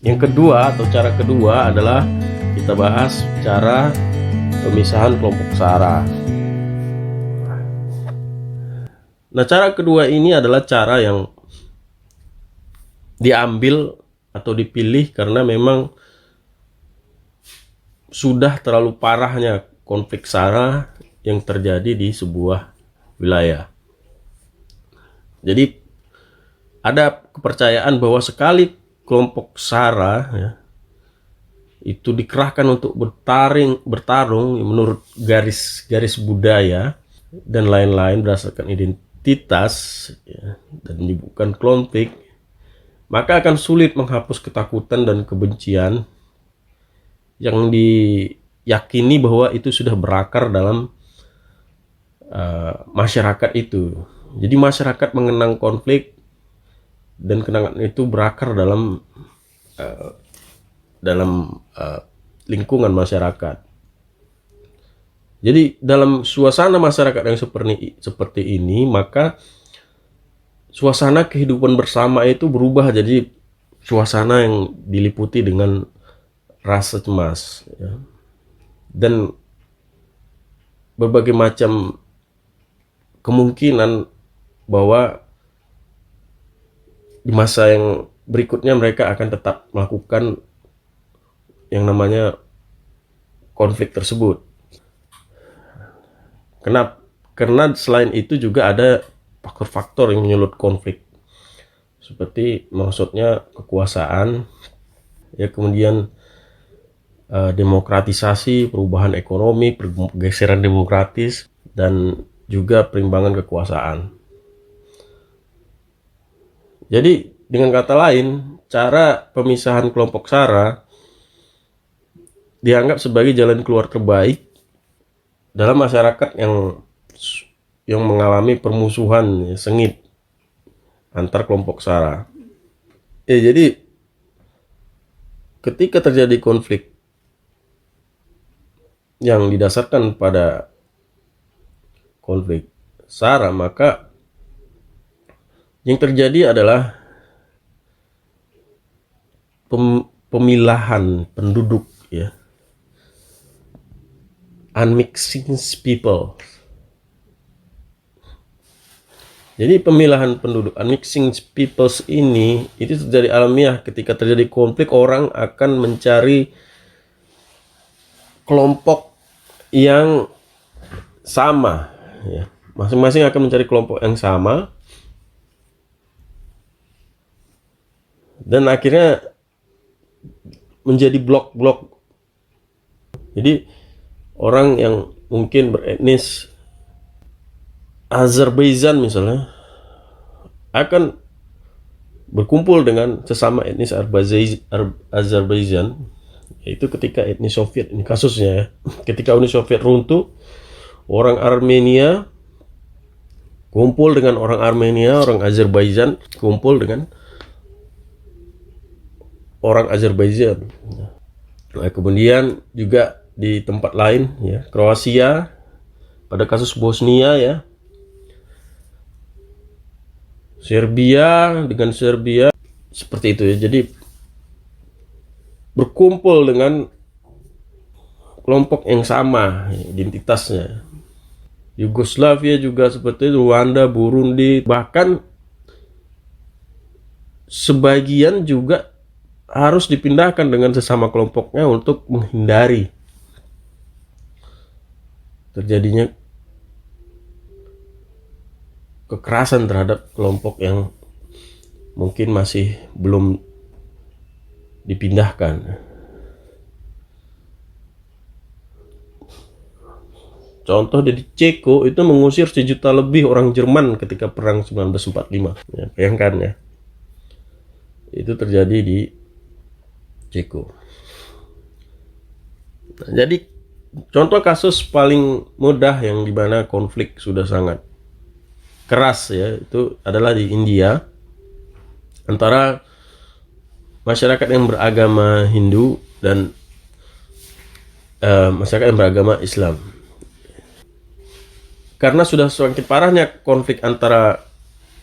Yang kedua atau cara kedua adalah kita bahas cara pemisahan kelompok SARA. Nah, cara kedua ini adalah cara yang diambil atau dipilih karena memang sudah terlalu parahnya konflik SARA yang terjadi di sebuah wilayah. Jadi ada kepercayaan bahwa sekali kelompok SARA ya, itu dikerahkan untuk bertarung menurut garis budaya dan lain-lain berdasarkan identitas ya, dan bukan konflik, maka akan sulit menghapus ketakutan dan kebencian yang diyakini bahwa itu sudah berakar dalam masyarakat itu. Jadi masyarakat mengenang konflik dan kenangan itu berakar dalam lingkungan masyarakat. Jadi dalam suasana masyarakat yang seperti ini, maka suasana kehidupan bersama itu berubah jadi suasana yang diliputi dengan rasa cemas ya. Dan berbagai macam kemungkinan bahwa di masa yang berikutnya mereka akan tetap melakukan yang namanya konflik tersebut. Kenapa? Karena selain itu juga ada faktor-faktor yang menyulut konflik, seperti maksudnya kekuasaan, ya, kemudian demokratisasi, perubahan ekonomi, pergeseran demokratis, dan juga perimbangan kekuasaan. Jadi dengan kata lain, cara pemisahan kelompok SARA dianggap sebagai jalan keluar terbaik dalam masyarakat yang mengalami permusuhan ya, sengit antar kelompok SARA. Jadi ketika terjadi konflik yang didasarkan pada konflik SARA, maka yang terjadi adalah pemilahan penduduk ya, unmixing people. Jadi pemilahan penduduk, unmixing peoples ini itu terjadi alamiah ketika terjadi konflik. Orang akan mencari kelompok yang sama ya. Masing-masing akan mencari kelompok yang sama dan akhirnya menjadi blok-blok. Jadi orang yang mungkin beretnis Azerbaijan misalnya akan berkumpul dengan sesama etnis Azerbaijan, yaitu ketika etnis Soviet, ini kasusnya ya. Ketika Uni Soviet runtuh, orang Armenia kumpul dengan orang Armenia, orang Azerbaijan kumpul dengan orang Azerbaijan. Nah, kemudian juga di tempat lain ya, Kroasia pada kasus Bosnia ya, Serbia dengan Serbia seperti itu ya. Jadi berkumpul dengan kelompok yang sama identitasnya. Yugoslavia juga seperti itu, Rwanda, Burundi, bahkan sebagian juga harus dipindahkan dengan sesama kelompoknya untuk menghindari terjadinya kekerasan terhadap kelompok yang mungkin masih belum dipindahkan. Contoh dari Ceko itu mengusir 1 juta lebih orang Jerman ketika perang 1945. Ya, bayangkan ya. Itu terjadi di Ceko. Nah, jadi contoh kasus paling mudah yang dimana konflik sudah sangat keras ya, itu adalah di India antara masyarakat yang beragama Hindu dan masyarakat yang beragama Islam. Karena sudah semakin parahnya konflik antara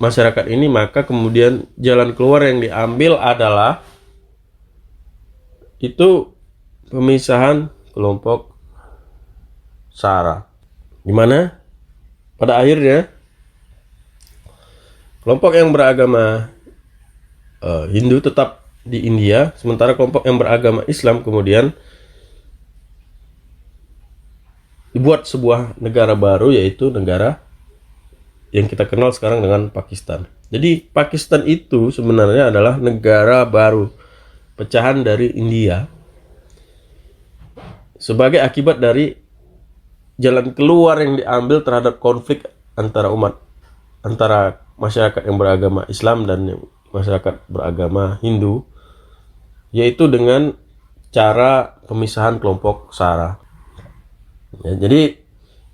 masyarakat ini, maka kemudian jalan keluar yang diambil adalah itu pemisahan kelompok SARA, di mana pada akhirnya kelompok yang beragama Hindu tetap di India, sementara kelompok yang beragama Islam kemudian dibuat sebuah negara baru, yaitu negara yang kita kenal sekarang dengan Pakistan. Jadi Pakistan itu sebenarnya adalah negara baru, pecahan dari India, sebagai akibat dari jalan keluar yang diambil terhadap konflik antara masyarakat yang beragama Islam dan masyarakat beragama Hindu, yaitu dengan cara pemisahan kelompok SARA. Ya, jadi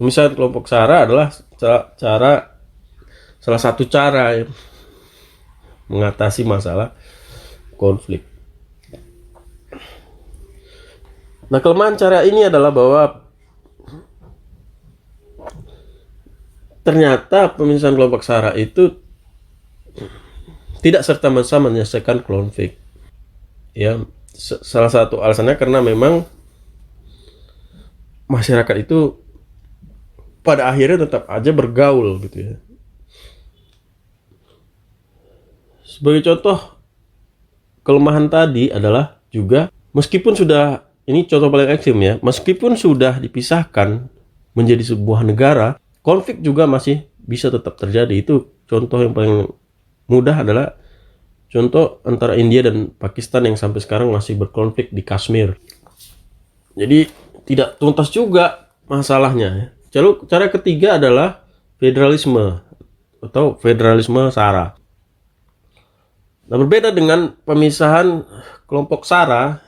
pemisahan kelompok SARA adalah salah satu cara ya, mengatasi masalah konflik. Nah, kelemahan cara ini adalah bahwa ternyata pemisahan kelompok SARA itu tidak serta-merta menyelesaikan konflik. Ya, salah satu alasannya karena memang masyarakat itu pada akhirnya tetap aja bergaul gitu ya. Sebagai contoh, kelemahan tadi adalah juga meskipun sudah, ini contoh paling ekstrim ya, meskipun sudah dipisahkan menjadi sebuah negara, konflik juga masih bisa tetap terjadi. Itu contoh yang paling mudah adalah contoh antara India dan Pakistan yang sampai sekarang masih berkonflik di Kashmir. Jadi tidak tuntas juga masalahnya. Cara ketiga adalah federalisme atau federalisme SARA. Nah, berbeda dengan pemisahan kelompok SARA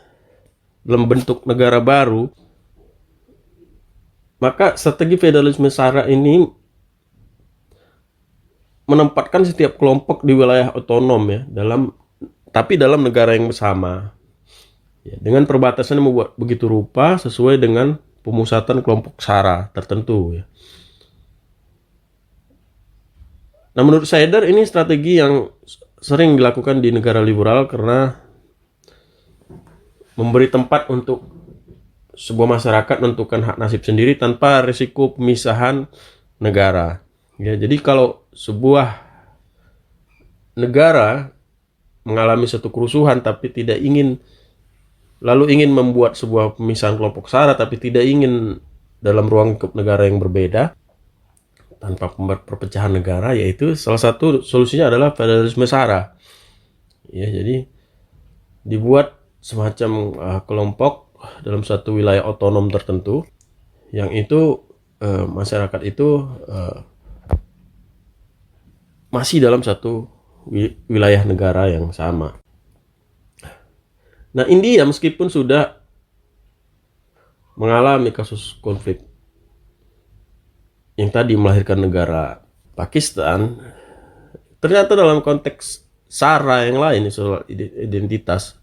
dalam bentuk negara baru, maka strategi federalisme SARA ini menempatkan setiap kelompok di wilayah otonom ya, tapi dalam negara yang bersama. Ya, dengan perbatasan yang membuat begitu rupa sesuai dengan pemusatan kelompok SARA tertentu ya. Nah, menurut Saider ini strategi yang sering dilakukan di negara liberal karena memberi tempat untuk sebuah masyarakat menentukan hak nasib sendiri tanpa risiko pemisahan negara. Ya, jadi kalau sebuah negara mengalami satu kerusuhan tapi tidak ingin membuat sebuah pemisahan kelompok SARA tapi tidak ingin dalam ruang lingkup negara yang berbeda tanpa perpecahan negara, yaitu salah satu solusinya adalah federalisme SARA. Ya, jadi dibuat semacam kelompok dalam satu wilayah otonom tertentu yang itu masyarakat itu masih dalam satu wilayah negara yang sama. Nah, India meskipun sudah mengalami kasus konflik yang tadi melahirkan negara Pakistan, ternyata dalam konteks SARA yang lain, soal identitas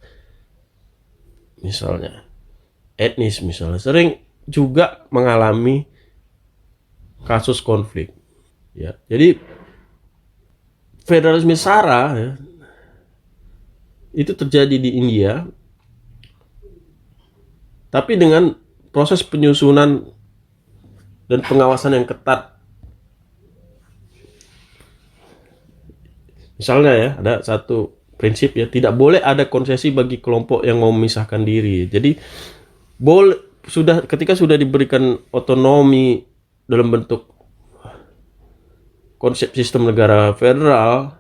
misalnya, etnis misalnya, sering juga mengalami kasus konflik. Ya, jadi federalisme SARA ya, itu terjadi di India, tapi dengan proses penyusunan dan pengawasan yang ketat. Misalnya ya, ada satu prinsip ya, tidak boleh ada konsesi bagi kelompok yang mau memisahkan diri. Jadi ketika sudah diberikan otonomi dalam bentuk konsep sistem negara federal,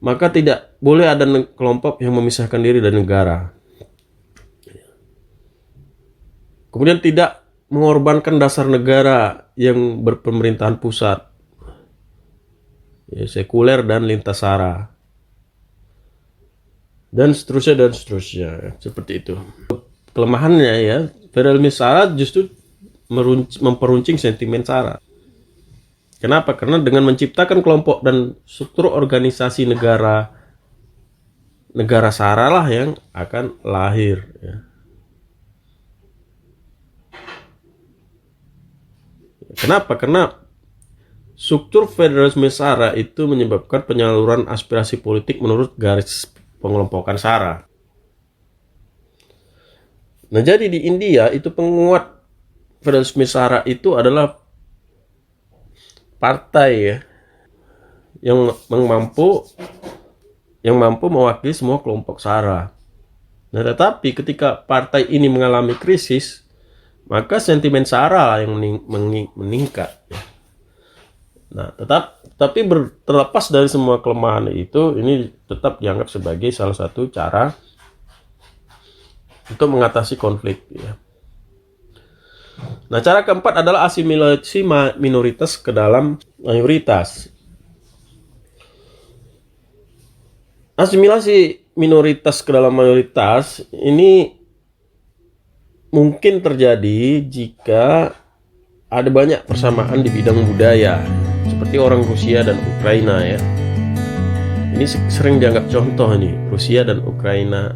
maka tidak boleh ada kelompok yang memisahkan diri dari negara. Kemudian tidak mengorbankan dasar negara yang berpemerintahan pusat, ya, sekuler dan lintas SARA, dan seterusnya, seperti itu. Kelemahannya ya, federalisme SARA justru memperuncing sentimen SARA. Kenapa? Karena dengan menciptakan kelompok dan struktur organisasi negara SARA lah yang akan lahir ya. Kenapa? Karena struktur federalisme SARA itu menyebabkan penyaluran aspirasi politik menurut garis pengelompokan SARA. Nah, jadi di India itu penguat federalisme SARA itu adalah partai ya yang mampu mewakili semua kelompok SARA. Nah, tetapi ketika partai ini mengalami krisis, maka sentimen SARA yang meningkat. Nah, tapi terlepas dari semua kelemahan itu, ini tetap dianggap sebagai salah satu cara untuk mengatasi konflik. Ya. Nah, cara keempat adalah asimilasi minoritas ke dalam mayoritas. Asimilasi minoritas ke dalam mayoritas ini mungkin terjadi jika ada banyak persamaan di bidang budaya, seperti orang Rusia dan Ukraina ya. Ini sering dianggap contoh nih, Rusia dan Ukraina